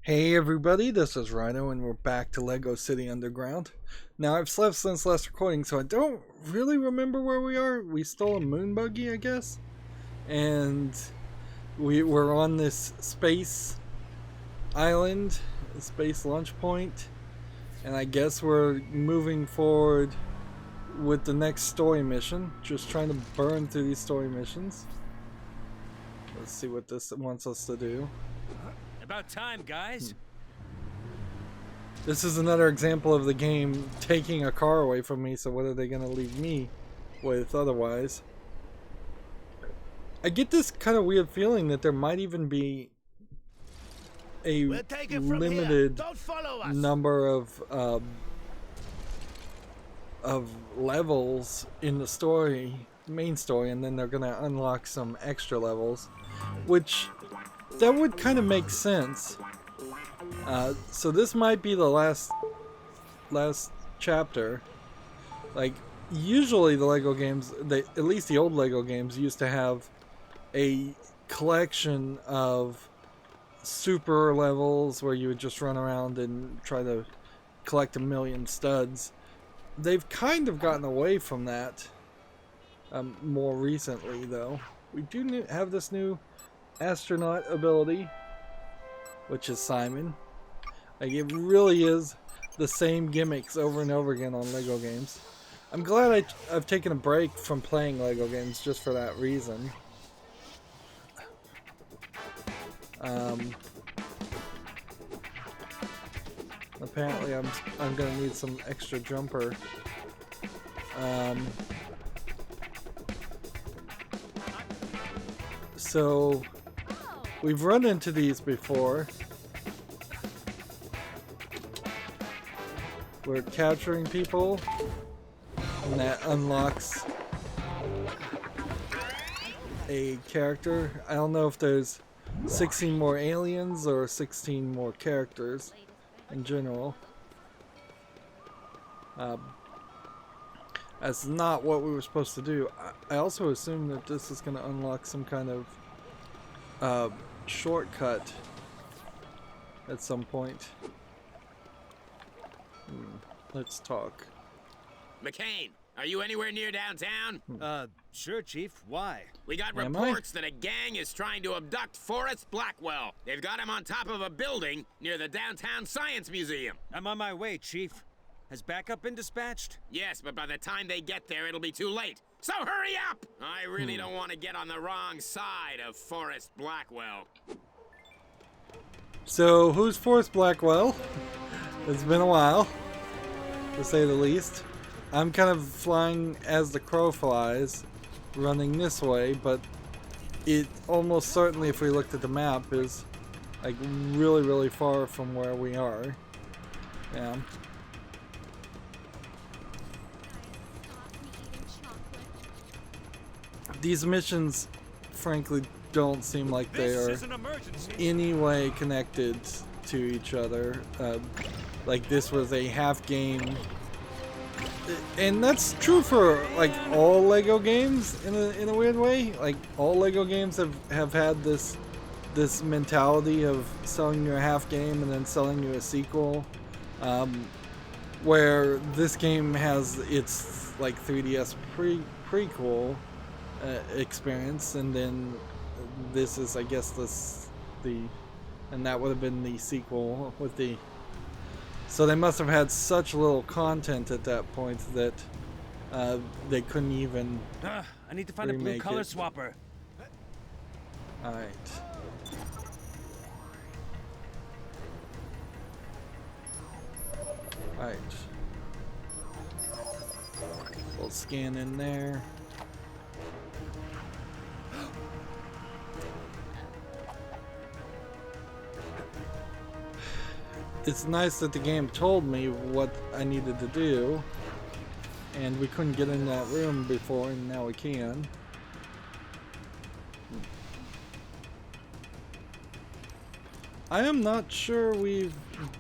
Hey everybody, this is Rydo and we're back to LEGO City Underground. Now I've slept since last recording, so I don't really remember where we are. We stole a moon buggy, I guess. And we're on this space island, a space launch point. And I guess we're moving forward with the next story mission. Just trying to burn through these story missions. Let's see what this wants us to do. About time, guys. This is another example of the game taking a car away from me, so what are they going to leave me with otherwise? I get this kind of weird feeling that there might even be a limited number of levels in the story, main story, and then they're going to unlock some extra levels, which that would kind of make sense. So this might be the last chapter. Like, usually the LEGO games, at least the old LEGO games, used to have a collection of super levels where you would just run around and try to collect a million studs. They've kind of gotten away from that more recently, though. We do have this new astronaut ability, which is Simon. Like, it really is the same gimmicks over and over again on LEGO games. I'm glad I've taken a break from playing LEGO games just for that reason. Apparently I'm gonna need some extra jumper. So we've run into these before. We're capturing people, and that unlocks a character. I don't know if there's 16 more aliens or 16 more characters in general. That's not what we were supposed to do. I also assume that this is going to unlock some kind of shortcut at some point. Let's talk. McCain, are you anywhere near downtown? Sure, Chief. Why? We got reports that a gang is trying to abduct Forrest Blackwell. They've got him on top of a building near the downtown Science Museum. I'm on my way, Chief. Has backup been dispatched? Yes, but by the time they get there, it'll be too late. So hurry up! I really don't want to get on the wrong side of Forrest Blackwell. So, who's Forrest Blackwell? It's been a while, to say the least. I'm kind of flying as the crow flies, running this way, but it almost certainly, if we looked at the map, is like really, really far from where we are. Yeah. These missions, frankly, don't seem like they are any way connected to each other. Like, this was a half game, and that's true for like all LEGO games in a weird way. Like, all LEGO games have had this mentality of selling you a half game and then selling you a sequel, where this game has its like 3DS prequel experience, and then this is, I guess, and that would have been the sequel with the. So they must have had such little content at that point that they couldn't even. I need to find a blue color swapper. All right. All right. We'll scan in there. It's nice that the game told me what I needed to do, and we couldn't get in that room before, and now we can. I am not sure we've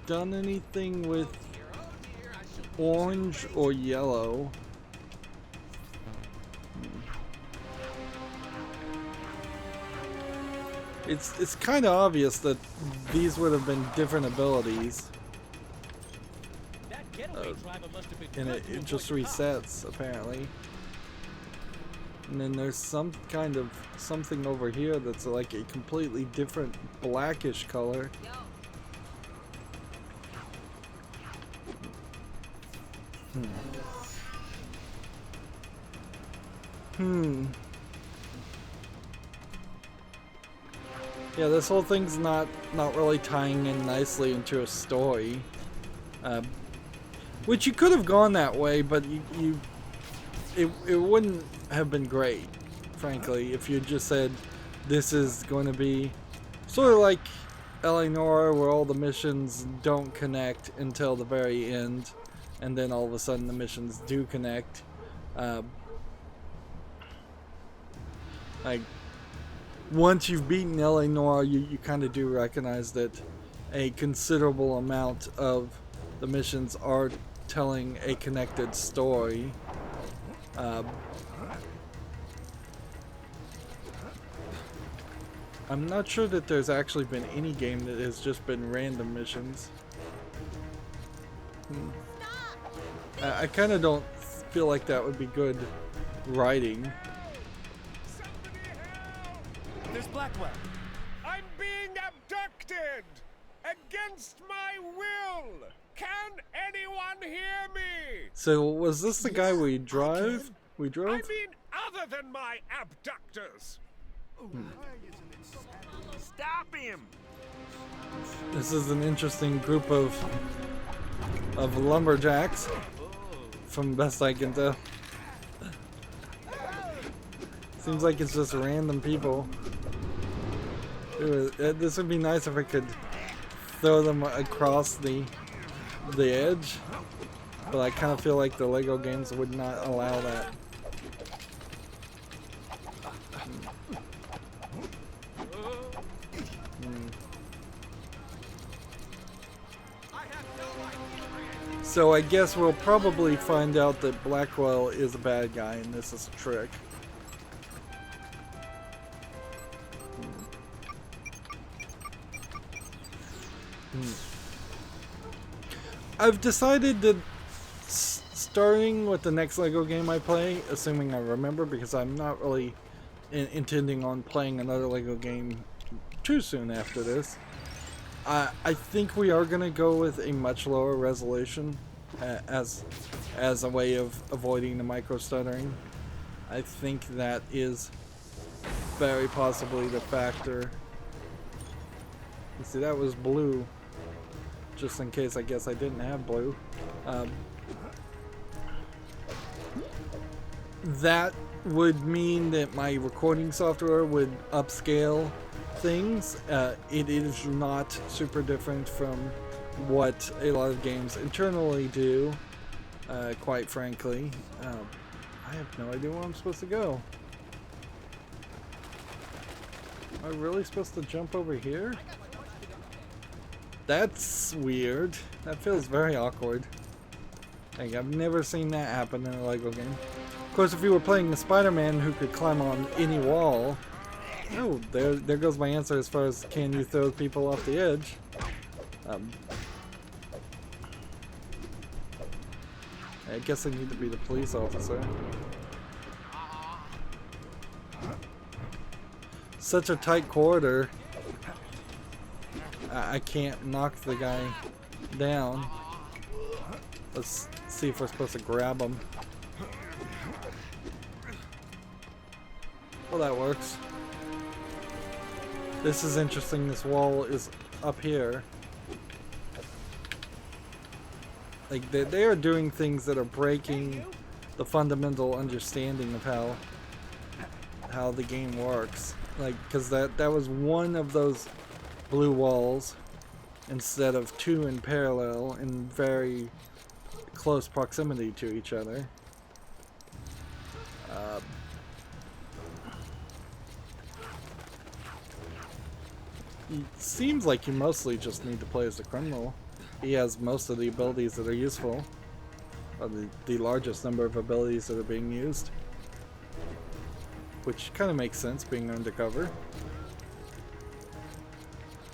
done anything with orange or yellow. It's kind of obvious that these would have been different abilities. And it just resets, apparently. And then there's some kind of something over here that's like a completely different blackish color. Yeah, this whole thing's not really tying in nicely into a story. Which you could have gone that way, but it wouldn't have been great, frankly, if you just said this is going to be sort of like Eleanor, where all the missions don't connect until the very end, and then all of a sudden the missions do connect. Like, once you've beaten Eleanor, you kind of do recognize that a considerable amount of the missions are telling a connected story. I'm not sure that there's actually been any game that has just been random missions. I kind of don't feel like that would be good writing. There's Blackwell. I'm being abducted! Against my will! Can anyone hear me? So was this the guy we drove? We drove? I mean, other than my abductors! Stop him! This is an interesting group of lumberjacks, from best I can tell. Seems like it's just random people. This would be nice if I could throw them across the edge, but I kind of feel like the LEGO games would not allow that. So I guess we'll probably find out that Blackwell is a bad guy and this is a trick. I've decided that starting with the next LEGO game I play, assuming I remember, because I'm not really intending on playing another LEGO game too soon after this, I think we are going to go with a much lower resolution as a way of avoiding the micro stuttering. I think that is very possibly the factor. You see, that was blue. Just in case, I guess I didn't have blue. That would mean that my recording software would upscale things. It is not super different from what a lot of games internally do, quite frankly. I have no idea where I'm supposed to go. Am I really supposed to jump over here? That's weird. That feels very awkward. Like, I've never seen that happen in a LEGO game. Of course, if you were playing the Spider-Man who could climb on any wall... Oh, there goes my answer as far as can you throw people off the edge. I guess I need to be the police officer. Such a tight corridor. I can't knock the guy down. Let's see if we're supposed to grab him. Well, that works. This is interesting. This wall is up here. Like, they are doing things that are breaking the fundamental understanding of how the game works. Like, because that was one of those blue walls instead of two in parallel in very close proximity to each other. It seems like you mostly just need to play as the criminal. He has most of the abilities that are useful, or the largest number of abilities that are being used, which kind of makes sense being undercover.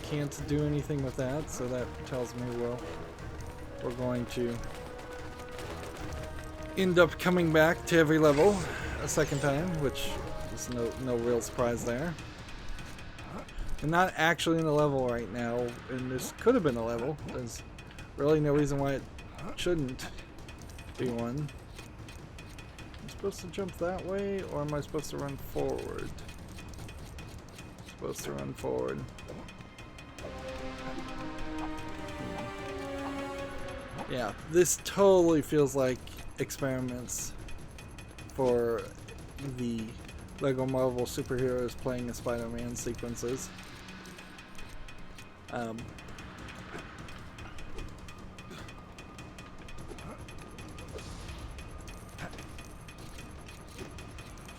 can't do anything with that, so that tells me we're going to end up coming back to every level a second time, which is no real surprise there. I'm not actually in a level right now, and this could have been a level. There's really no reason why it shouldn't be one. Am I supposed to jump that way, or am I supposed to run forward? Supposed to run forward. Yeah, this totally feels like experiments for the LEGO Marvel superheroes playing as Spider-Man sequences.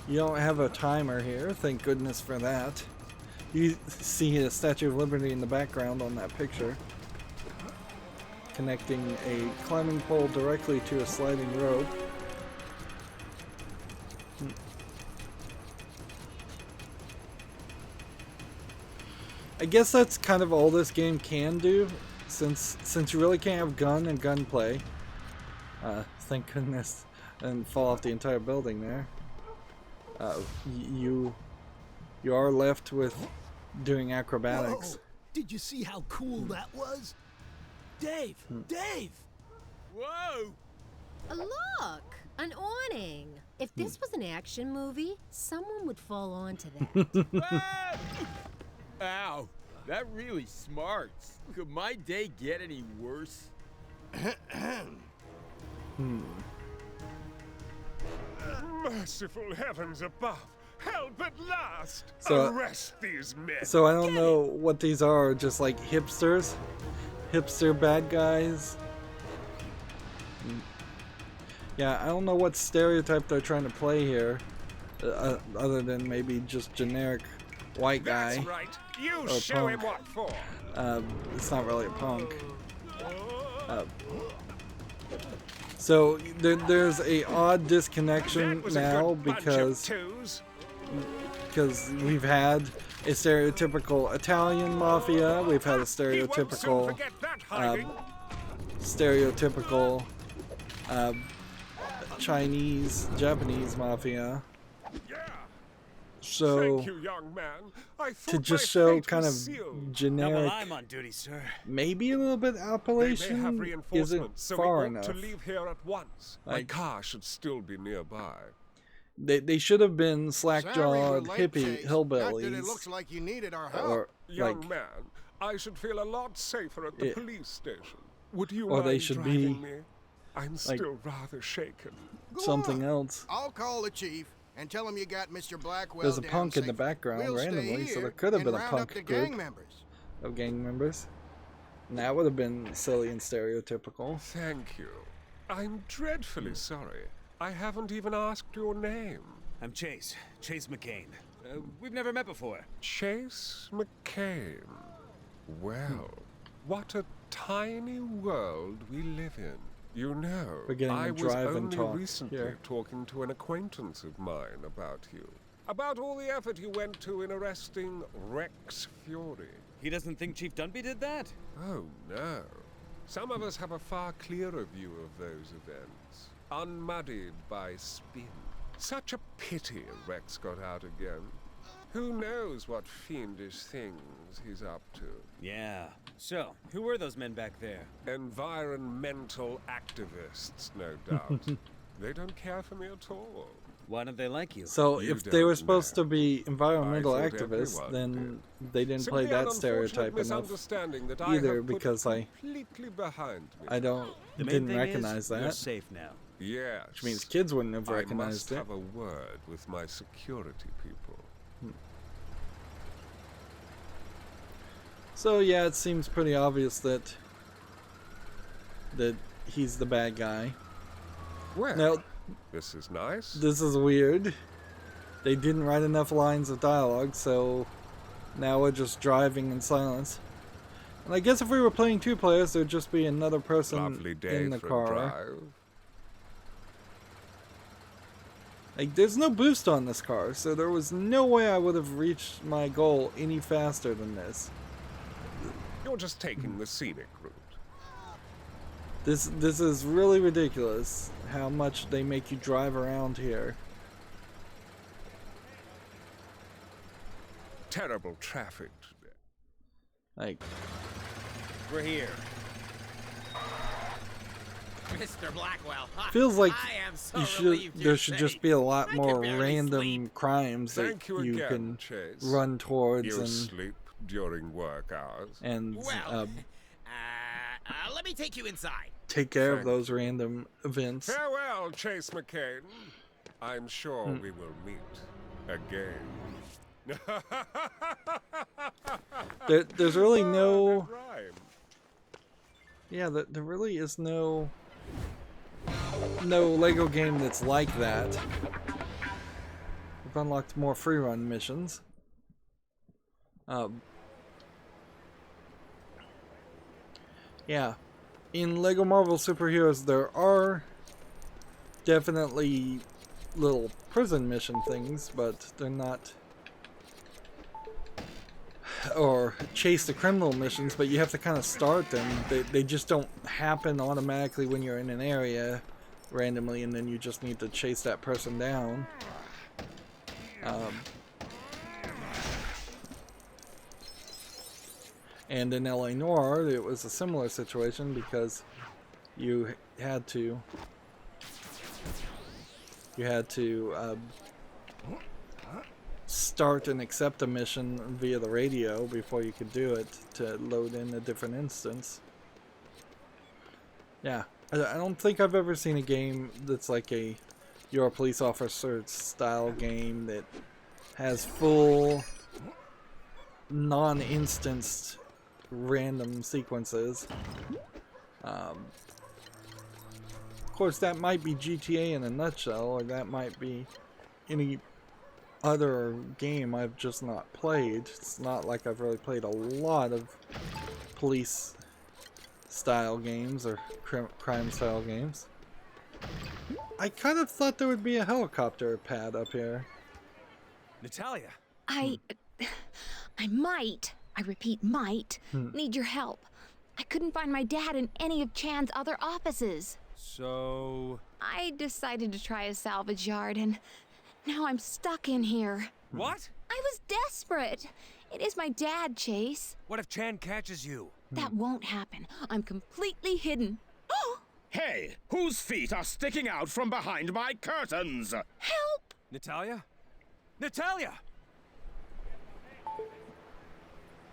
You don't have a timer here, thank goodness for that. You see a Statue of Liberty in the background on that picture, connecting a climbing pole directly to a sliding rope. I guess that's kind of all this game can do, since you really can't have gun and gunplay. Thank goodness, and fall off the entire building there. You are left with doing acrobatics. Whoa. Did you see how cool that was? Dave! Dave! Whoa! Look! An awning! If this was an action movie, someone would fall onto that. Ow, that really smarts. Could my day get any worse? Merciful heavens above! Help at last! So- Arrest these men! So I don't know what these are, just like hipsters? Hipster bad guys? Yeah, I don't know what stereotype they're trying to play here, other than maybe just generic white guy. That's right. You Or show punk. him what for. It's not really a punk. So there's a odd disconnection That was a now good bunch of twos. we've had a stereotypical Italian mafia, we've had a He won't soon stereotypical forget that hiding. stereotypical Chinese, Japanese mafia. Yeah. So Thank you, young man. I thought to just my show fate kind of was sealed. Not generic, while I'm on duty, sir. maybe a little bit They may have Appalachian isn't reinforcements, so we far ought enough. to leave here at once. My Like- car should still be nearby. They should have been Sorry slack-jawed we're late, hippie Chase. Not that it hillbillies, looks like you needed our help. or Young like, man, I should feel a lot safer at the Yeah. police station. Would you Or mind they should be, driving me? I'm still rather shaken. Go something on. else. I'll call the chief and tell him you got Mr. Blackwell There's a down punk in the safely. background We'll stay randomly, so here there could have been and a round up punk the gang group members. of gang members. And that would have been silly and stereotypical. Thank you. I'm dreadfully sorry. I haven't even asked your name. I'm Chase McCain. We've never met before. Chase McCain. Well, what a tiny world we live in. You know, We're getting I a was drive and only talk recently here. talking to an acquaintance of mine about you. About all the effort you went to in arresting Rex Fury. He doesn't think Chief Dunby did that? Oh, no. Some of us have a far clearer view of those events, unmuddied by spin. Such a pity Rex got out again. Who knows what fiendish things he's up to? Yeah. So, who were those men back there? Environmental activists, no doubt. They don't care for me at all. Why don't they like you? So You if they were don't supposed know. to be environmental I thought activists, everyone then they didn't Simply play an that stereotype unfortunate enough. misunderstanding that I either, have put because I completely behind me. I don't The main didn't thing recognize is, you're that, safe now. Yes. which means kids wouldn't have I must recognized it. have a word with my security people. So yeah, it seems pretty obvious that he's the bad guy. Well, Now, this is nice. this is weird. They didn't write enough lines of dialogue, so now we're just driving in silence. And I guess if we were playing two players, there'd just be another person Lovely day in the for a car. drive. Like, there's no boost on this car, so there was no way I would have reached my goal any faster than this. You're just taking the scenic route. This is really ridiculous how much they make you drive around here. Terrible traffic today. Like, We're here. Mr. Blackwell. feels like I am so you should relieved there you're should safe. just be a lot I more can barely random sleep. crimes that Thank you you again, can Chase. run towards You and sleep during work hours. Well, let me take you inside. take care of Thank those random events. Farewell, Chase McCain. I'm sure we will meet again. There's really Oh, no, good rhyme. yeah, there really is no Lego game that's like that. We've unlocked more free run missions. Yeah, in Lego Marvel Superheroes there are definitely little prison mission things, but they're not, or chase the criminal missions, but you have to kind of start them. They just don't happen automatically when you're in an area randomly, and then you just need to chase that person down. And in LA Noire, it was a similar situation because you had to start and accept a mission via the radio before you could do it to load in a different instance. Yeah, I don't think I've ever seen a game that's like you're a police officer style game that has full non-instanced random sequences. Of course, that might be GTA in a nutshell, or that might be any other game I've just not played. It's not like I've really played a lot of police style games or crime style games. I kind of thought there would be a helicopter pad up here. Natalia. I might, I repeat, might, need your help. I couldn't find my dad in any of Chan's other offices. So... I decided to try a salvage yard, and now I'm stuck in here. What? I was desperate. It is my dad, Chase. What if Chan catches you? That won't happen. I'm completely hidden. Hey, whose feet are sticking out from behind my curtains? Help! Natalia? Natalia!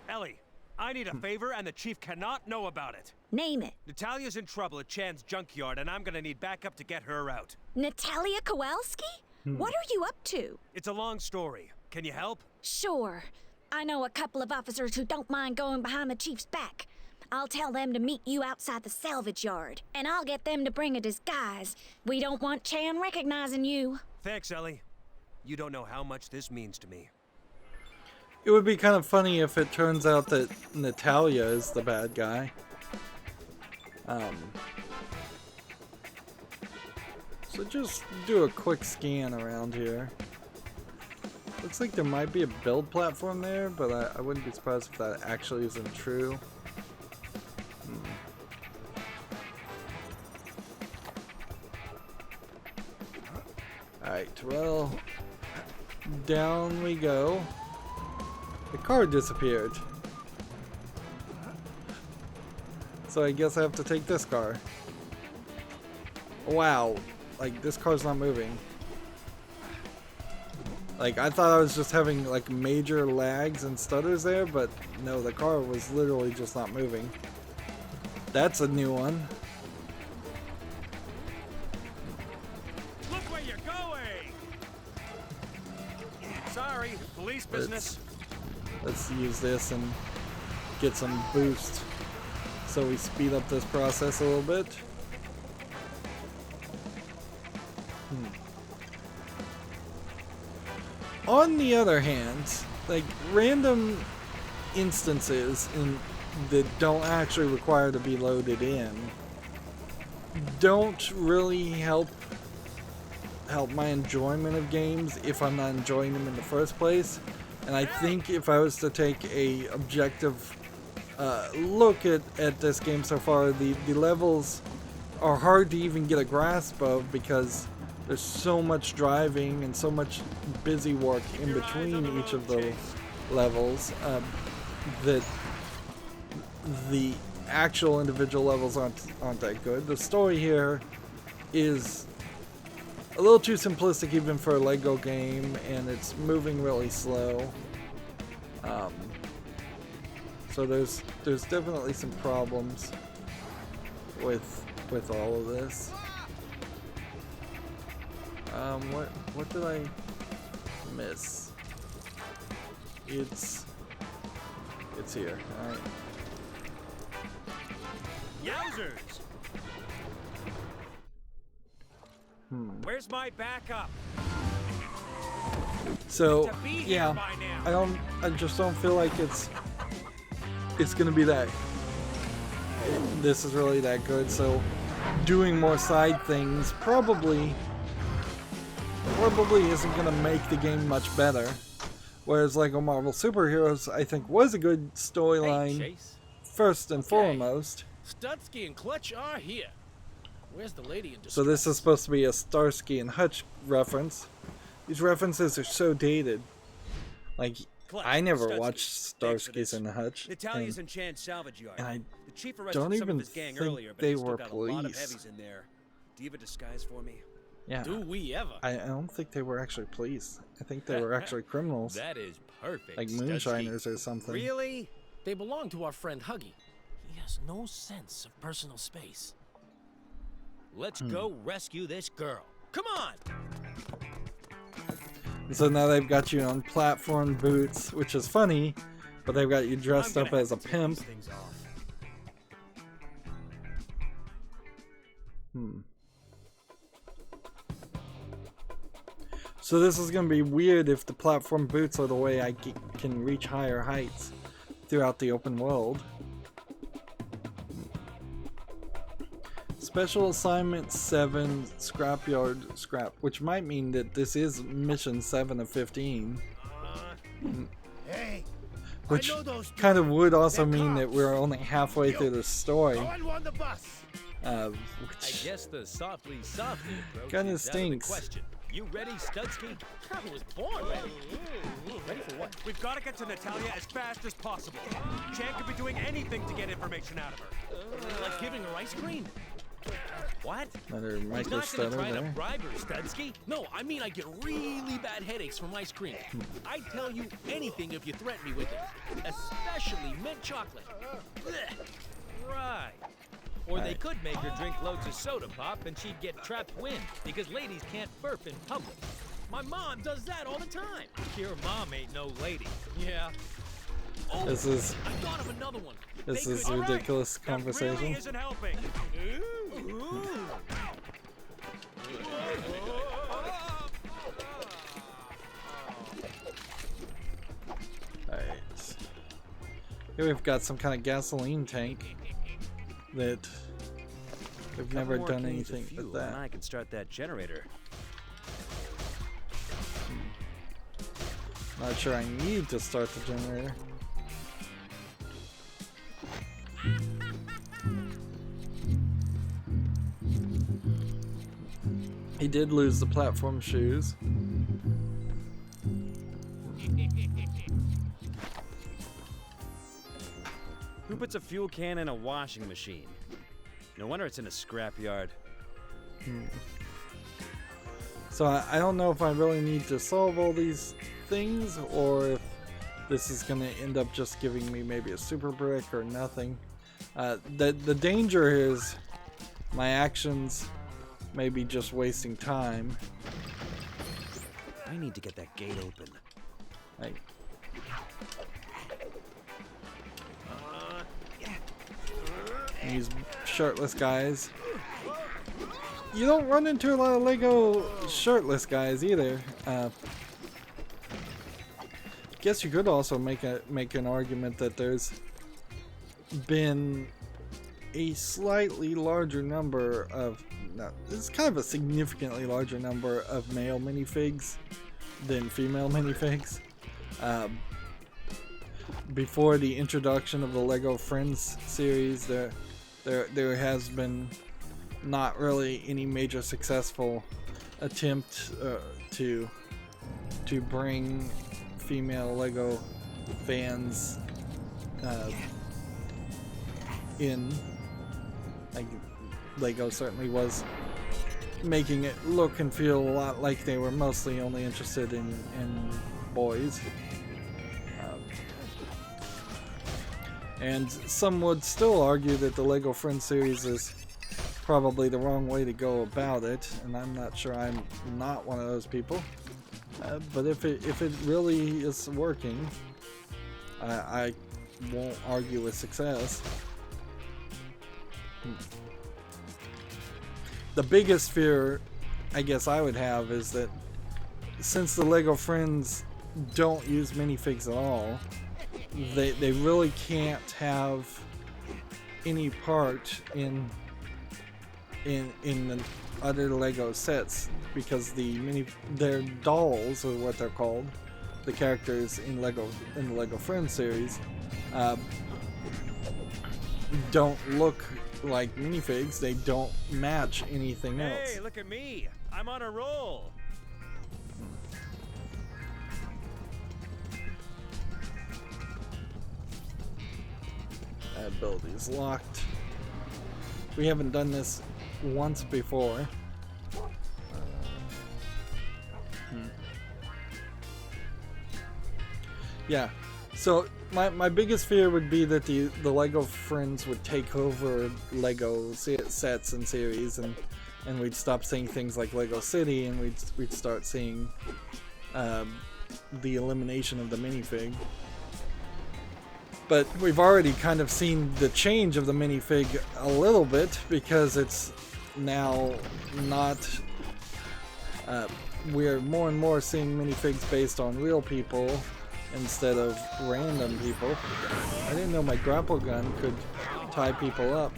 Ellie, I need a favor and the chief cannot know about it. Name it. Natalia's in trouble at Chan's junkyard and I'm gonna need backup to get her out. Natalia Kowalski? What are you up to? It's a long story. Can you help? Sure. I know a couple of officers who don't mind going behind the chief's back. I'll tell them to meet you outside the salvage yard, and I'll get them to bring a disguise. We don't want Chan recognizing you. Thanks, Ellie. You don't know how much this means to me. It would be kind of funny if it turns out that Natalia is the bad guy. So just do a quick scan around here. Looks like there might be a build platform there, but I wouldn't be surprised if that actually isn't true. Alright, well, down we go. The car disappeared. So I guess I have to take this car. Wow, like this car's not moving. Like I thought I was just having like major lags and stutters there, but no, the car was literally just not moving. That's a new one. Look where you're going! Sorry, police business. Let's use this and get some boost so we speed up this process a little bit. On the other hand, like random instances that don't actually require to be loaded in don't really help my enjoyment of games if I'm not enjoying them in the first place. And I think if I was to take a objective look at this game so far, the levels are hard to even get a grasp of because there's so much driving and so much busy work in between each of the levels that the actual individual levels aren't that good. The story here is a little too simplistic even for a LEGO game, and it's moving really slow. So there's definitely some problems with all of this. What did I miss? It's here. All right. Yowzers! Where's my backup? So To be here yeah, by now. I just don't feel like it's gonna be that. This is really that good. So doing more side things probably isn't gonna make the game much better. Whereas LEGO Marvel Superheroes, I think, was a good storyline Chase. first and foremost. Stutsky and Clutch are here. Where's the lady in distress? So this is supposed to be a Starsky and Hutch reference. These references are so dated. Like, Clutch, I never Stutsky. watched Thanks for Starskys this. and Hutch. Natalia's and in Chan's salvage yard. and I the chief arrested don't some even of his gang think earlier, but they he's still were got a lot of police. heavies in there. Do you have a disguise for me? yeah, Do we ever? I don't think they were actually police. I think they were actually criminals. That is perfect. Like Stutsky. moonshiners or something. Really? They belong to our friend Huggy. He has no sense of personal space. Let's go rescue this girl. Come on! So now they've got you on platform boots, which is funny, but they've got you dressed up as a pimp. So this is going to be weird if the platform boots are the way I can reach higher heights throughout the open world. Special Assignment 7 Scrapyard Scrap, which might mean that this is Mission 7 of 15. Hey, Which I know those two. kind of would also They're mean that cops. we're only halfway through the story. Go and run the bus. I Which guess the softly approach Kinda is out of the stinks. question. You ready, Studsky? I was born ready. Ready for what? We've got to get to Natalia as fast as possible. Chan could be doing anything to get information out of her. Like giving her ice cream? What? another He's micro not gonna stutter try to there. bribe her, Studsky. No, I mean I get really bad headaches from ice cream. I'd tell you anything if you threaten me with it. Especially mint chocolate. Blech. Right. Or they Right. could make her drink loads of soda pop and she'd get trapped wind because ladies can't burp in public. My mom does that all the time. Your mom ain't no lady. Yeah. Oh, This is I thought of another one. this They is could- ridiculous That conversation. really isn't helping. Alright. Here we've got some kind of gasoline tank that we've never done anything with that. I can start that generator. Not sure I need to start the generator. He did lose the platform shoes. Who puts a fuel can in a washing machine? No wonder it's in a scrapyard. So I don't know if I really need to solve all these things or if this is going to end up just giving me maybe a super brick or nothing. The danger is my actions may be just wasting time. I need to get that gate open. Like, these shirtless guys. You don't run into a lot of LEGO shirtless guys either. Guess you could also make an argument that there's been a slightly larger number of, no, it's kind of a significantly larger number of male minifigs than female minifigs. before the introduction of the LEGO Friends series, there has been not really any major successful attempt to bring female LEGO fans in. Like, LEGO certainly was making it look and feel a lot like they were mostly only interested in boys. And some would still argue that the LEGO Friends series is probably the wrong way to go about it, and I'm not sure. I'm not one of those people. But if it really is working, I won't argue with success. The biggest fear I guess I would have is that since the LEGO Friends don't use minifigs at all, they really can't have any part in the other LEGO sets, because their dolls, or what they're called, the characters in the LEGO Friends series, don't look like minifigs. They don't match anything else. Hey, look at me! I'm on a roll. That ability is locked. We haven't done this once before. Yeah, so my biggest fear would be that the LEGO Friends would take over LEGO sets and series, and we'd stop seeing things like LEGO City, and we'd start seeing the elimination of the minifig. But we've already kind of seen the change of the minifig a little bit, because it's now not... we're more and more seeing minifigs based on real people instead of random people. I didn't know my grapple gun could tie people up.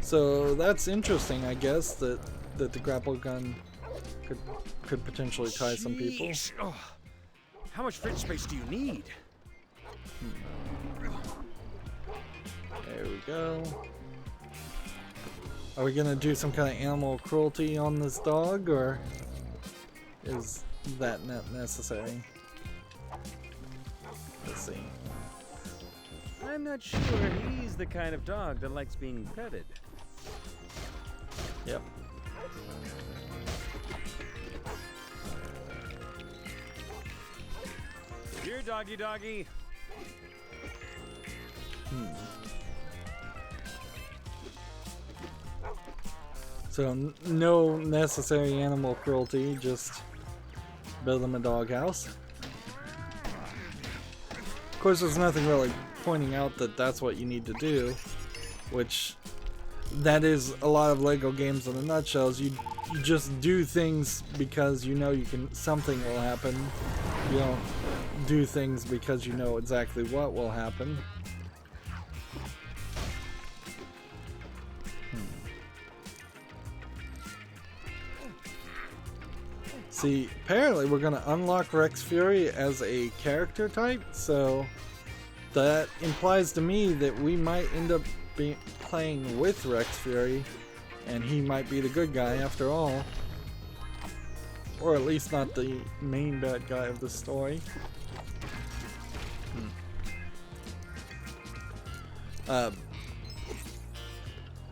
So that's interesting, I guess, that the grapple gun could potentially tie some people. Oh, how much fridge space do you need? There we go. Are we gonna do some kind of animal cruelty on this dog, or is that not necessary? Let's see. I'm not sure he's the kind of dog that likes being petted. Yep. Here, doggy doggy. So no necessary animal cruelty, just build them a doghouse. Of course, there's nothing really pointing out that that's what you need to do, which that is a lot of LEGO games in a nutshell. Is you just do things because you know something will happen. You don't do things because you know exactly what will happen. See, apparently we're going to unlock Rex Fury as a character type, so that implies to me that we might end up playing with Rex Fury, and he might be the good guy after all. Or at least not the main bad guy of the story.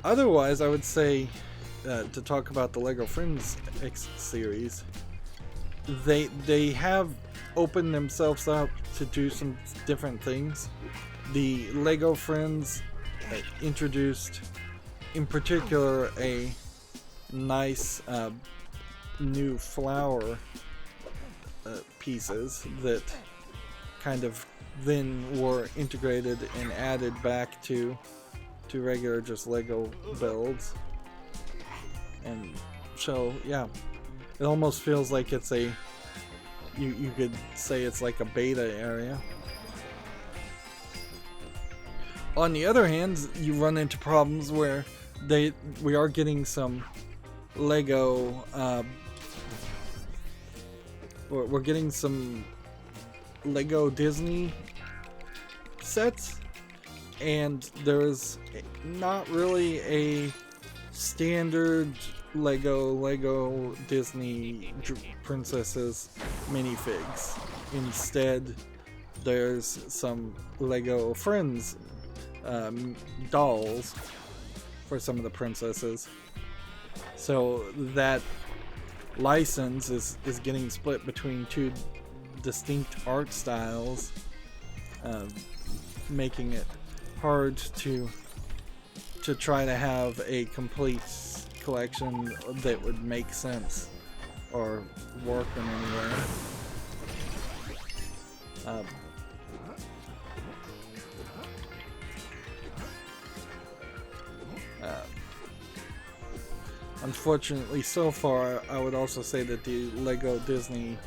Otherwise, I would say, to talk about the LEGO Friends X series, they have opened themselves up to do some different things. The LEGO Friends introduced, in particular, a nice new flower pieces that kind of then were integrated and added back to regular just LEGO builds. And so, yeah, it almost feels like it's a, you could say it's like a beta area. On the other hand, you run into problems where we are getting some Lego. We're getting some Lego Disney sets, and there's not really a standard Lego Disney princesses minifigs. Instead, there's some Lego Friends dolls for some of the princesses. So that license is getting split between two distinct art styles, making it hard to try to have a complete collection that would make sense or work in any way. Unfortunately, so far, I would also say that the Lego Disney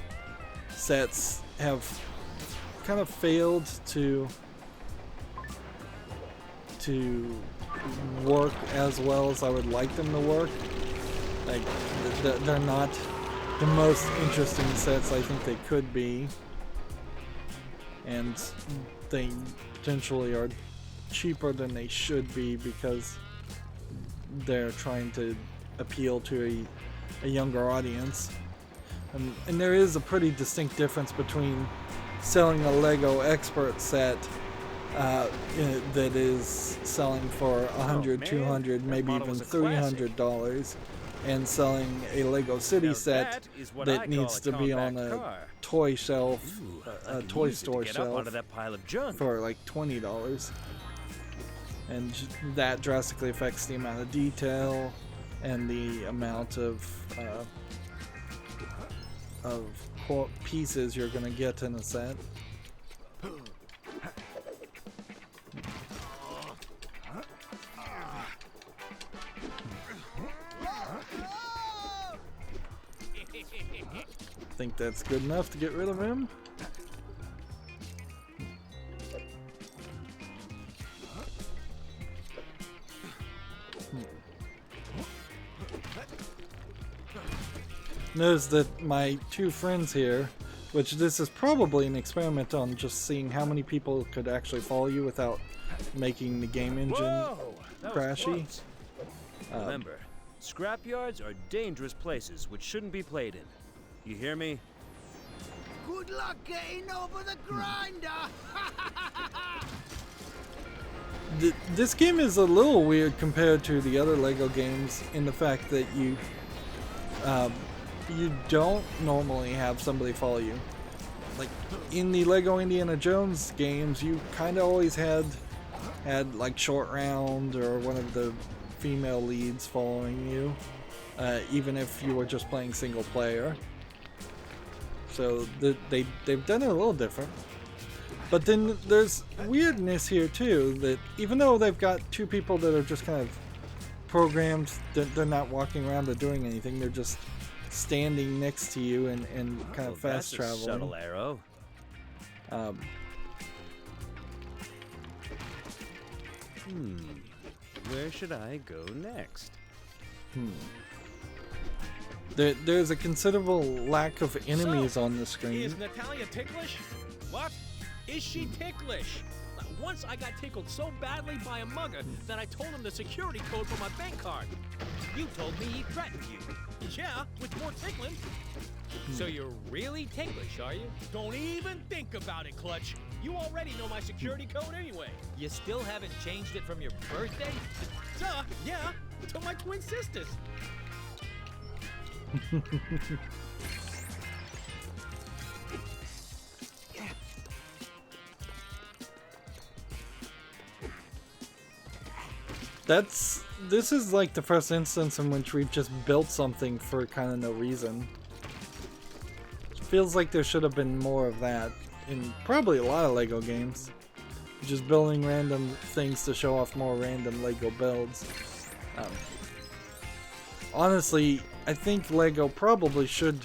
sets have kind of failed to work as well as I would like them to work. Like, they're not the most interesting sets I think they could be, and they potentially are cheaper than they should be because they're trying to appeal to a younger audience. And there is a pretty distinct difference between selling a Lego Expert set that is selling for $100, $200, maybe even $300, and selling a Lego City set that needs to be on a toy shelf, a toy store shelf, for like $20. And that drastically affects the amount of detail and the amount of pieces you're going to get in a set. Think that's good enough to get rid of him? Notice that my two friends here, which this is probably an experiment on just seeing how many people could actually follow you without making the game engine crashy. Remember, scrapyards are dangerous places which shouldn't be played in. You hear me? Good luck getting over the grinder. This game is a little weird compared to the other Lego games in the fact that you don't normally have somebody follow you. Like in the Lego Indiana Jones games, you kind of always had like Short Round or one of the female leads following you, even if you were just playing single player. So they've done it a little different. But then there's weirdness here too, that even though they've got two people that are just kind of programmed, they're not walking around or doing anything, they're just standing next to you and kind of fast traveling. Subtle arrow. Where should I go next? There's a considerable lack of enemies on the screen. Is Natalia ticklish? What? Is she ticklish? Once I got tickled so badly by a mugger that I told him the security code for my bank card. You told me he threatened you. Yeah, with more tickling. So you're really ticklish, are you? Don't even think about it, Clutch. You already know my security code anyway. You still haven't changed it from your birthday? Duh, yeah, to my twin sisters. This is like the first instance in which we've just built something for kind of no reason. It feels like there should have been more of that in probably a lot of Lego games. Just building random things to show off more random Lego builds. Honestly, I think Lego probably should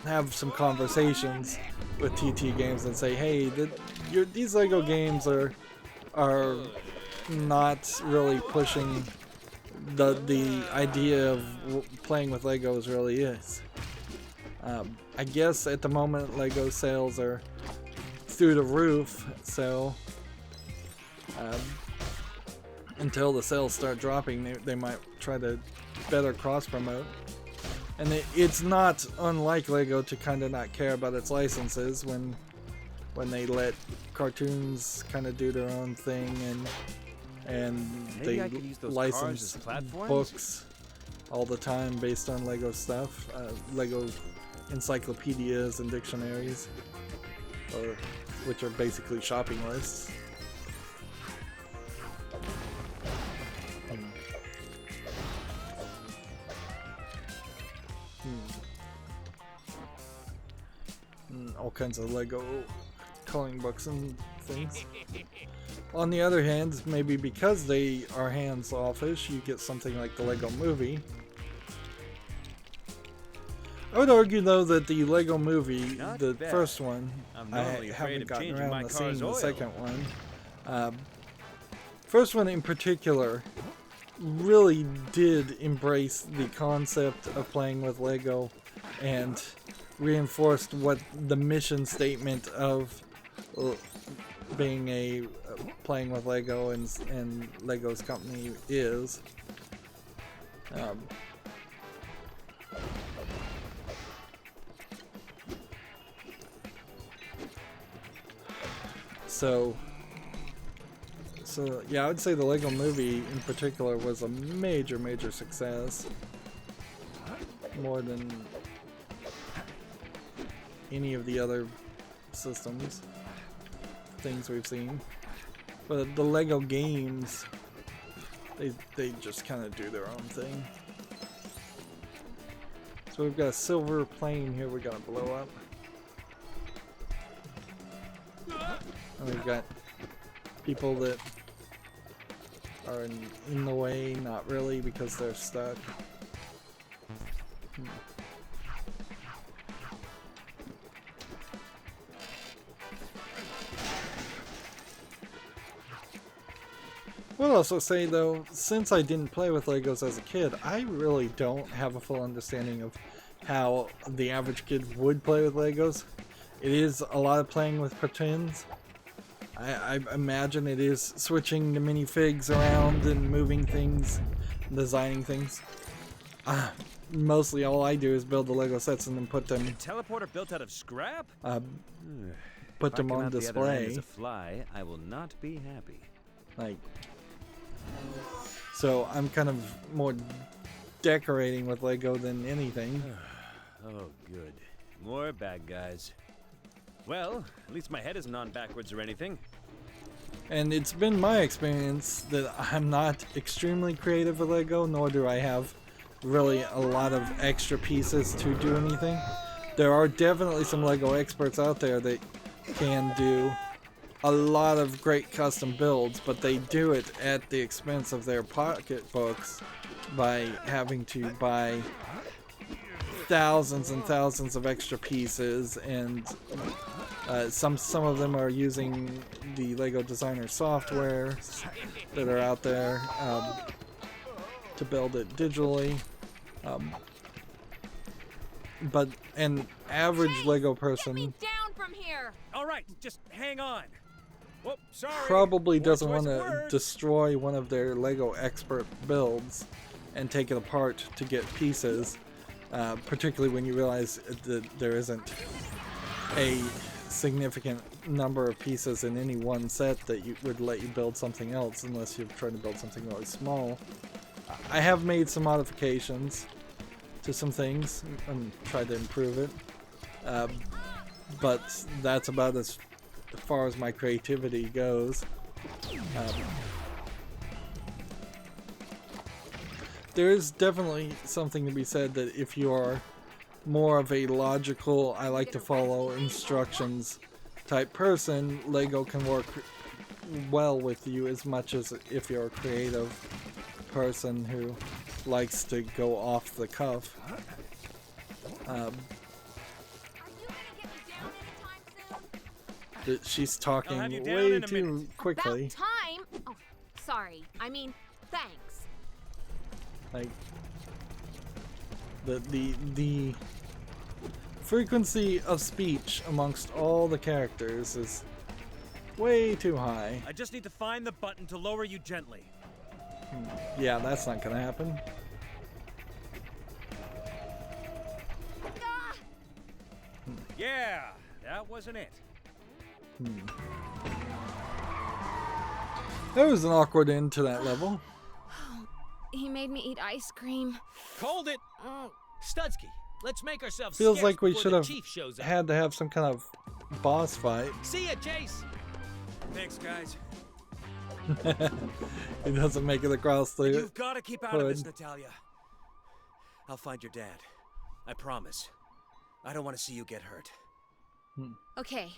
have some conversations with TT Games and say, hey, these Lego games are are not really pushing the idea of playing with Legos really is. I guess at the moment Lego sales are through the roof, so until the sales start dropping, they might try to better cross promote. And it's not unlike Lego to kind of not care about its licenses when they let cartoons kind of do their own thing, and Maybe I could use they those license cars as platforms? books all the time based on Lego stuff, Lego encyclopedias and dictionaries, which are basically shopping lists. All kinds of Lego coloring books and things. On the other hand, maybe because they are hands-offish, you get something like the Lego Movie. I would argue, though, that the Lego Movie, the first one, I haven't gotten around to seeing the second one. First one in particular really did embrace the concept of playing with Lego and reinforced what the mission statement of being a playing with Lego and Lego's company is. So yeah, I would say the Lego Movie in particular was a major success, more than any of the other things we've seen. But the Lego games, they just kind of do their own thing. So we've got a silver plane here we gotta blow up. And we've got people that are in the way, not really, because they're stuck. I will also say, though, since I didn't play with Legos as a kid, I really don't have a full understanding of how the average kid would play with Legos. It is a lot of playing with pretends. I imagine it is switching the minifigs around and moving things, and designing things. Mostly all I do is build the Lego sets and then put them. A teleporter built out of scrap? Put them on display. As a fly, I will not be happy. Like, so I'm kind of more decorating with Lego than anything. Oh, good. More bad guys. Well, at least my head isn't on backwards or anything. And it's been my experience that I'm not extremely creative with Lego, nor do I have really a lot of extra pieces to do anything. There are definitely some Lego experts out there that can do a lot of great custom builds, but they do it at the expense of their pocketbooks by having to buy thousands and thousands of extra pieces, and some of them are using the Lego Designer software that are out there to build it digitally. But an average Lego person down from here. All right, just hang on. Whoop, sorry. probably doesn't want to destroy one of their Lego expert builds and take it apart to get pieces, particularly when you realize that there isn't a significant number of pieces in any one set that would let you build something else unless you're trying to build something really small. I have made some modifications to some things and tried to improve it, but that's about as far as my creativity goes. There is definitely something to be said that if you are more of a logical, I like to follow instructions type person, Lego can work well with you as much as if you're a creative person who likes to go off the cuff. She's talking way too quickly. About Sorry. I mean, thanks. Like the frequency of speech amongst all the characters is way too high. I just need to find the button to lower you gently. Yeah, that's not gonna happen. Yeah, that wasn't it. That was an awkward end to that level. He made me eat ice cream. Hold it! Studsky, let's make ourselves Feels scarce like we before should the have chief shows up. had to have some kind of boss fight. See ya, Chase! Thanks, guys. He doesn't make it across the You've got to keep out of this, hood. Natalia. I'll find your dad. I promise. I don't want to see you get hurt. Okay.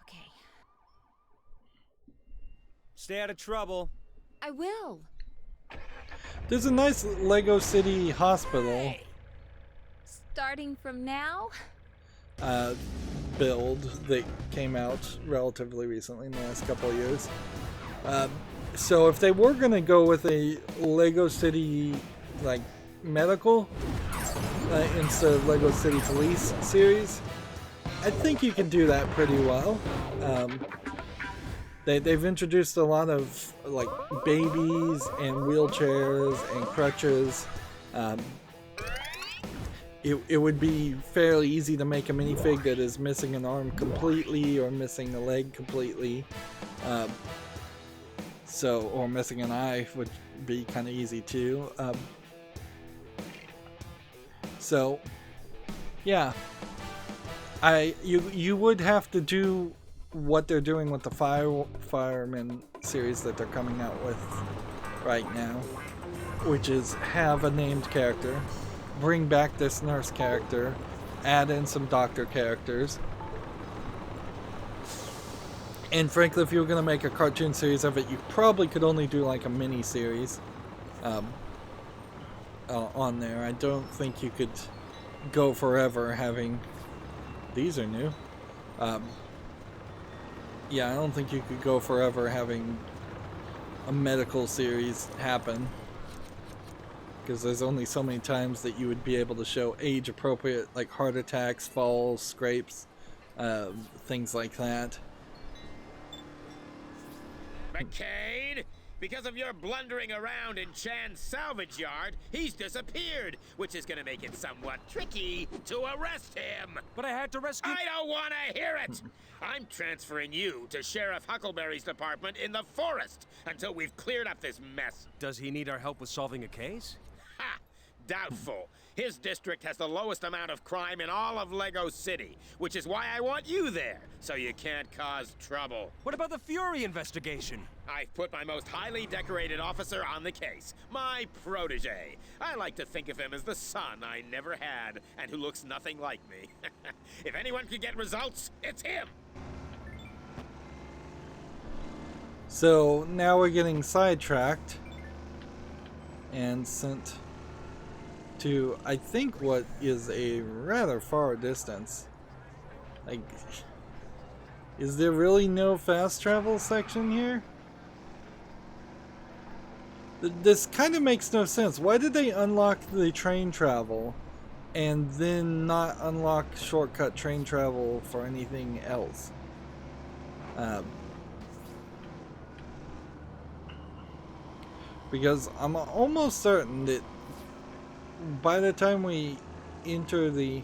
Okay. Stay out of trouble. I will. There's a nice Lego City hospital Starting from now? build that came out relatively recently in the last couple of years. So if they were gonna go with a Lego City like medical instead of Lego City Police series, I think you can do that pretty well. They've introduced a lot of like babies and wheelchairs and crutches. It would be fairly easy to make a minifig that is missing an arm completely or missing a leg completely. Or missing an eye would be kind of easy too. Yeah, you would have to do what they're doing with the fireman series that they're coming out with right now, which is have a named character, bring back this nurse character, add in some doctor characters, and frankly, if you were going to make a cartoon series of it, you probably could only do like a mini series on there. I don't think you could go forever having... These are new. Yeah, I don't think you could go forever having a medical series happen, because there's only so many times that you would be able to show age appropriate, like heart attacks, falls, scrapes, things like that. McCain, because of your blundering around in Chan's salvage yard, he's disappeared, which is gonna make it somewhat tricky to arrest him. But I had to rescue... I don't want to hear it! I'm transferring you to Sheriff Huckleberry's department in the forest until we've cleared up this mess. Does he need our help with solving a case? Ha! Doubtful. His district has the lowest amount of crime in all of Lego City, which is why I want you there, so you can't cause trouble. What about the Fury investigation? I've put my most highly decorated officer on the case, my protege. I like to think of him as the son I never had, and who looks nothing like me. If anyone could get results, it's him! So now we're getting sidetracked and sent to, I think, what is a rather far distance. Like, is there really no fast travel section here? This kind of makes no sense. Why did they unlock the train travel and then not unlock shortcut train travel for anything else? Because I'm almost certain that by the time we enter the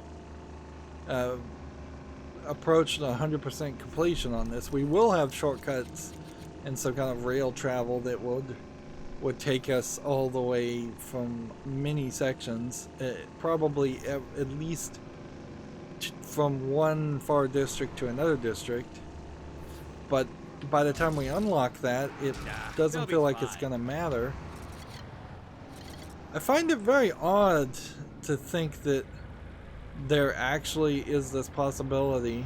approach to 100% completion on this, we will have shortcuts and some kind of rail travel that would take us all the way from many sections, probably at least from one far district to another district. But by the time we unlock that, it doesn't feel like it's gonna matter. I find it very odd to think that there actually is this possibility.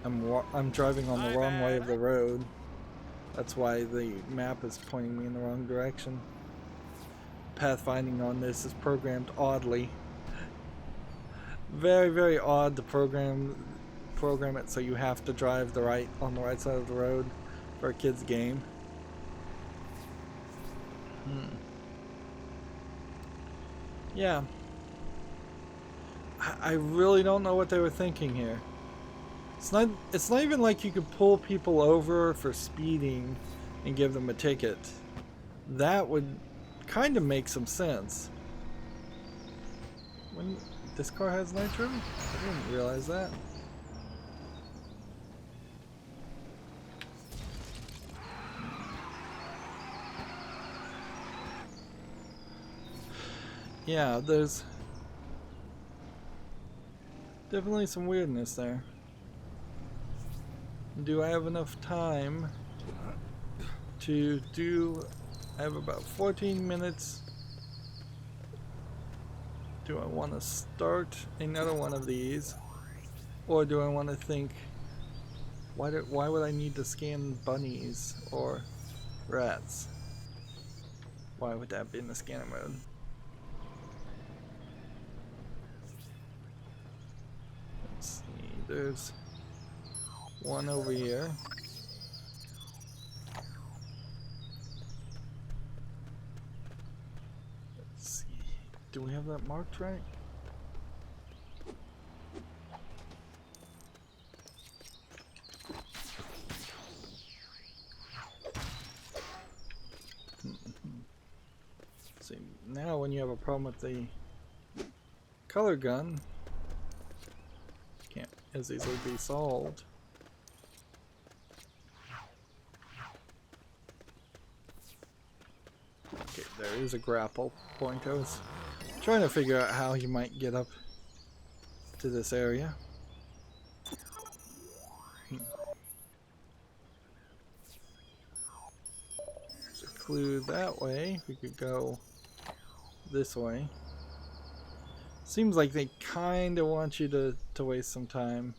I'm driving on the wrong way of the road. That's why the map is pointing me in the wrong direction. Pathfinding on this is programmed oddly. Very, very odd to program program it so you have to drive on the right side of the road for a kid's game. Yeah. I really don't know what they were thinking here. It's not even like you could pull people over for speeding and give them a ticket. That would kind of make some sense. When this car has nitro? I didn't realize that. Yeah, there's definitely some weirdness there. Do I have enough time to do... I have about 14 minutes. Do I want to start another one of these? Or do I want to think, why would I need to scan bunnies or rats? Why would that be in the scanner mode? Let's see, there's one over here. Let's see, do we have that marked right? See, now when you have a problem with the color gun, can't as easily be solved. Okay, there is a grapple point. I was trying to figure out how you might get up to this area. There's a clue that way. We could go this way. Seems like they kind of want you to waste some time.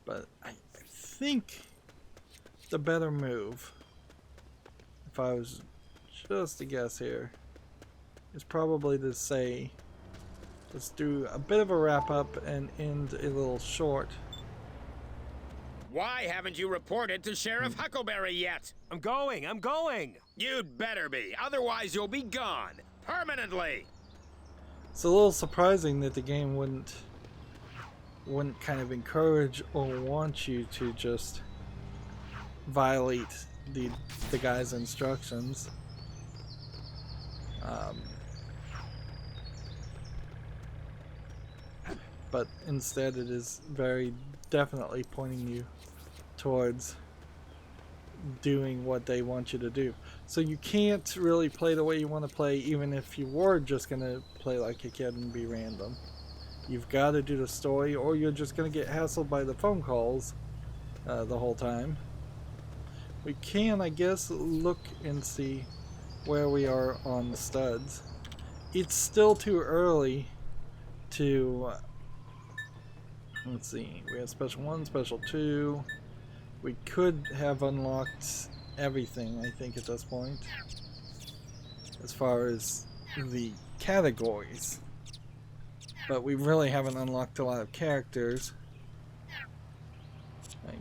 But I think the better move, if I was just to guess here, is probably to say, let's do a bit of a wrap up and end a little short. Why haven't you reported to Sheriff Huckleberry yet? I'm going. You'd better be, otherwise you'll be gone. Permanently! It's a little surprising that the game wouldn't kind of encourage or want you to just violate the guy's instructions. But instead it is very definitely pointing you towards doing what they want you to do. So you can't really play the way you want to play, even if you were just going to play like a kid and be random. You've got to do the story, or you're just going to get hassled by the phone calls the whole time. We can, I guess, look and see where we are on the studs. It's still too early to... let's see, we have special 1, special 2. We could have unlocked everything, I think, at this point, as far as the categories. But we really haven't unlocked a lot of characters. Like,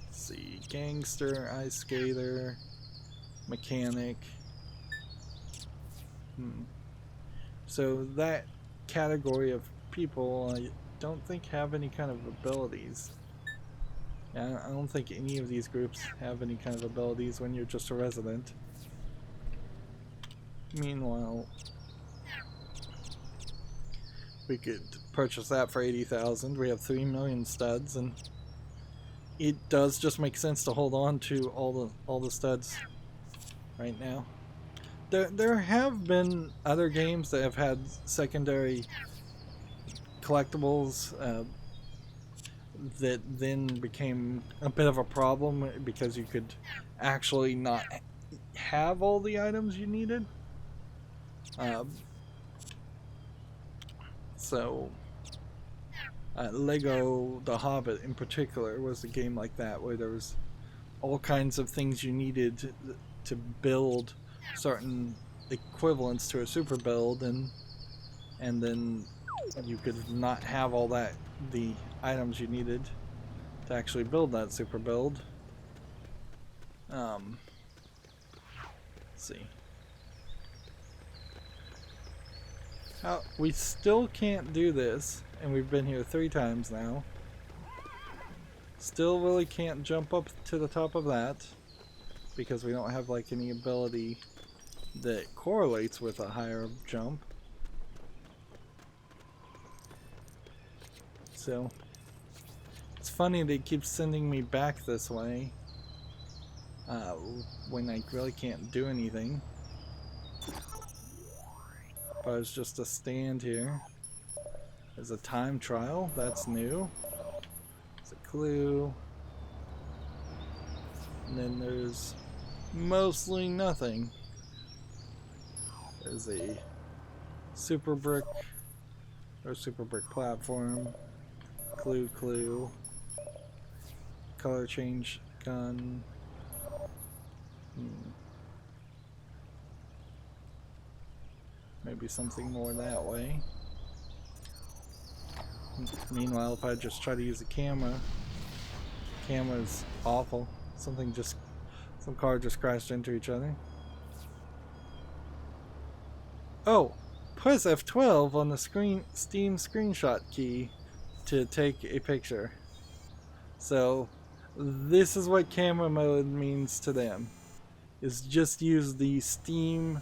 let's see, gangster, ice skater, mechanic. So that category of people, I don't think have any kind of abilities. I don't think any of these groups have any kind of abilities when you're just a resident. Meanwhile, we could purchase that for 80,000. We have 3 million studs, and it does just make sense to hold on to all the studs right now. There have been other games that have had secondary collectibles that then became a bit of a problem because you could actually not have all the items you needed. So Lego The Hobbit in particular was a game like that, where there was all kinds of things you needed to build certain equivalents to a super build, and and then you could not have all the items you needed to actually build that super build. Let's see. We still can't do this, and we've been here 3 times now. Still really can't jump up to the top of that because we don't have like any ability that correlates with a higher jump. So it's funny they keep sending me back this way when I really can't do anything. But it's just a stand here. There's a time trial, that's new. There's a clue. And then there's mostly nothing. There's a super brick platform. Clue. Color change gun. Maybe something more that way. Meanwhile, if I just try to use the camera's awful. Some car just crashed into each other. Oh, press F12 on the Steam screenshot key to take a picture. So this is what camera mode means to them. Is just use the Steam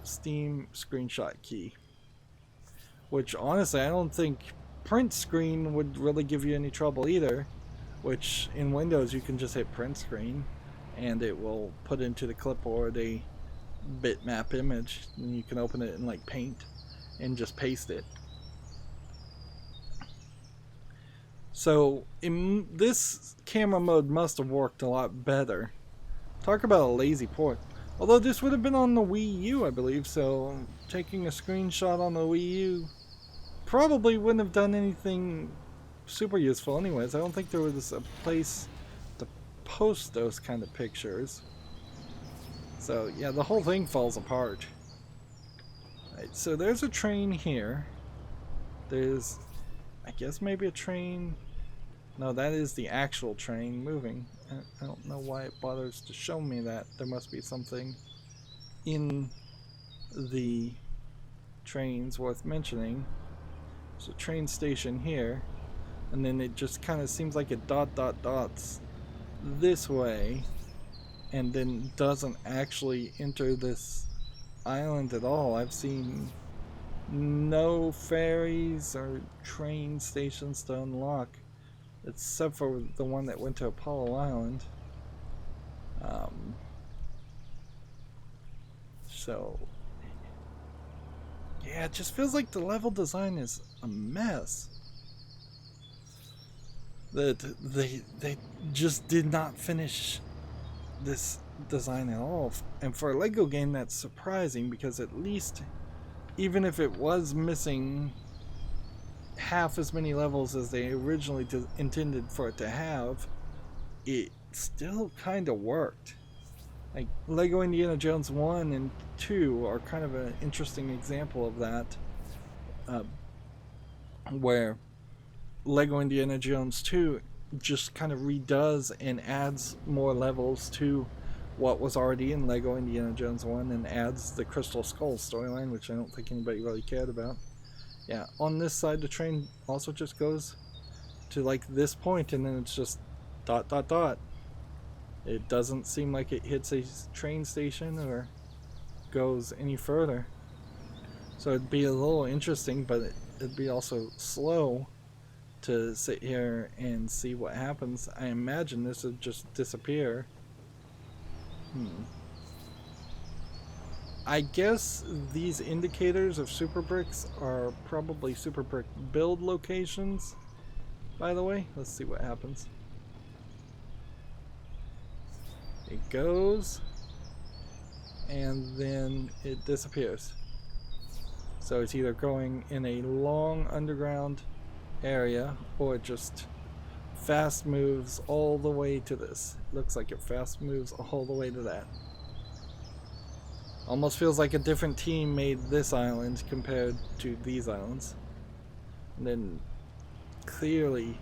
screenshot key. Which honestly I don't think print screen would really give you any trouble either. Which in Windows you can just hit print screen and it will put into the clipboard a bitmap image, and you can open it in like Paint and just paste it. So in this camera mode must have worked a lot better. Talk about a lazy port. Although this would have been on the Wii U, I believe, so taking a screenshot on the Wii U probably wouldn't have done anything super useful anyways. I don't think there was a place to post those kind of pictures. So yeah, the whole thing falls apart. Right, so there's a train here. There's, I guess maybe a train. No, that is the actual train moving. I don't know why it bothers to show me that. There must be something in the trains worth mentioning. There's a train station here, and then it just kind of seems like it dots this way, and then doesn't actually enter this island at all. I've seen no ferries or train stations to unlock, except for the one that went to Apollo Island. So yeah, it just feels like the level design is a mess. That they just did not finish this design at all. And for a LEGO game, that's surprising, because at least, even if it was missing half as many levels as they originally intended for it to have, it still kind of worked. Like LEGO Indiana Jones 1 and 2 are kind of an interesting example of that, where LEGO Indiana Jones 2 just kind of redoes and adds more levels to what was already in LEGO Indiana Jones 1, and adds the Crystal Skull storyline, which I don't think anybody really cared about. Yeah, on this side the train also just goes to like this point, and then it's just ... It doesn't seem like it hits a train station or goes any further. So it'd be a little interesting, but it'd be also slow to sit here and see what happens. I imagine this would just disappear. I guess these indicators of super bricks are probably super brick build locations, by the way. Let's see what happens. It goes, and then it disappears. So it's either going in a long underground area, or it just fast moves all the way to this. Looks like it fast moves all the way to that. Almost feels like a different team made this island compared to these islands. And then clearly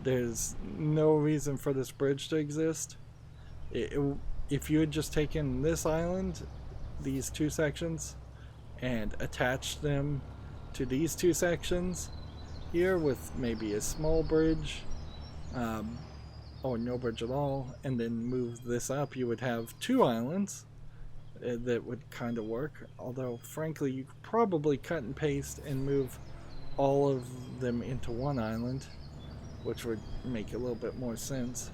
there's no reason for this bridge to exist. If you had just taken this island, these two sections, and attached them to these two sections here with maybe a small bridge, or no bridge at all, and then move this up, you would have two islands that would kind of work. Although frankly, you could probably cut and paste and move all of them into one island, which would make a little bit more sense.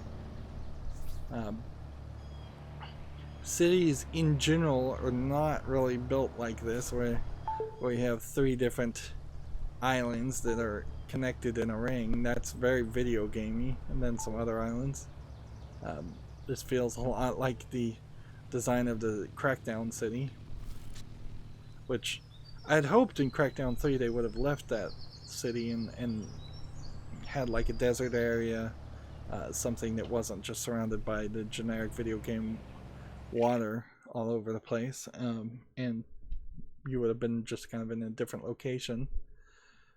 Cities in general are not really built like this, where you have three different islands that are connected in a ring. That's very video gamey. And then some other islands. This feels a lot like the design of the Crackdown city, which I had hoped in Crackdown 3 they would have left that city and had like a desert area, something that wasn't just surrounded by the generic video game water all over the place, and you would have been just kind of in a different location.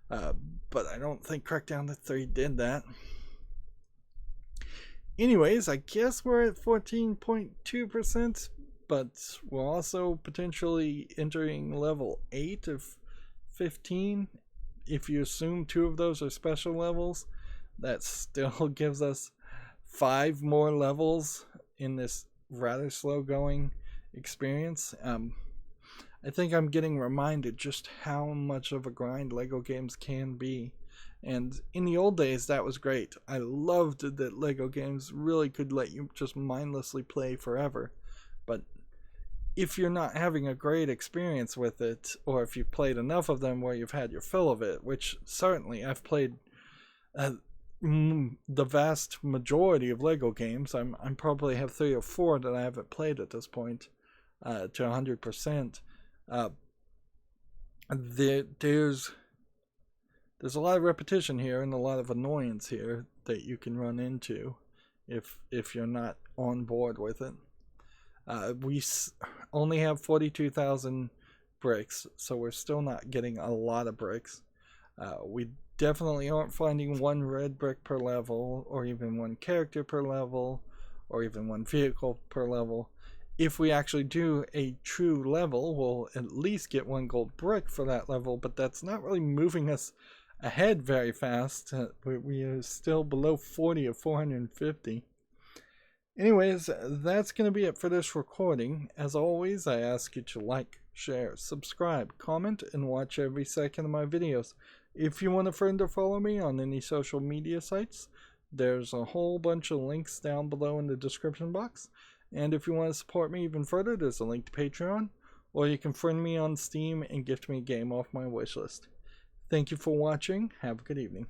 But I don't think Crackdown 3 did that. Anyways, I guess we're at 14.2%, but we're also potentially entering level 8 of 15. If you assume 2 of those are special levels, that still gives us 5 more levels in this rather slow going experience. I think I'm getting reminded just how much of a grind LEGO games can be. And in the old days, that was great. I loved that LEGO games really could let you just mindlessly play forever. But if you're not having a great experience with it, or if you've played enough of them where you've had your fill of it, which certainly I've played the vast majority of LEGO games. I'm probably have 3 or 4 that I haven't played at this point to 100%. There's a lot of repetition here and a lot of annoyance here that you can run into if you're not on board with it. We only have 42,000 bricks, so we're still not getting a lot of bricks. We definitely aren't finding 1 red brick per level, or even 1 character per level, or even 1 vehicle per level. If we actually do a true level, we'll at least get 1 gold brick for that level, but that's not really moving us ahead very fast. We are still below 40 of 450. Anyways, that's going to be it for this recording. As always, I ask you to like, share, subscribe, comment, and watch every second of my videos. If you want a friend to follow me on any social media sites, there's a whole bunch of links down below in the description box. And if you want to support me even further, there's a link to Patreon, or you can friend me on Steam and gift me a game off my wishlist. Thank you for watching. Have a good evening.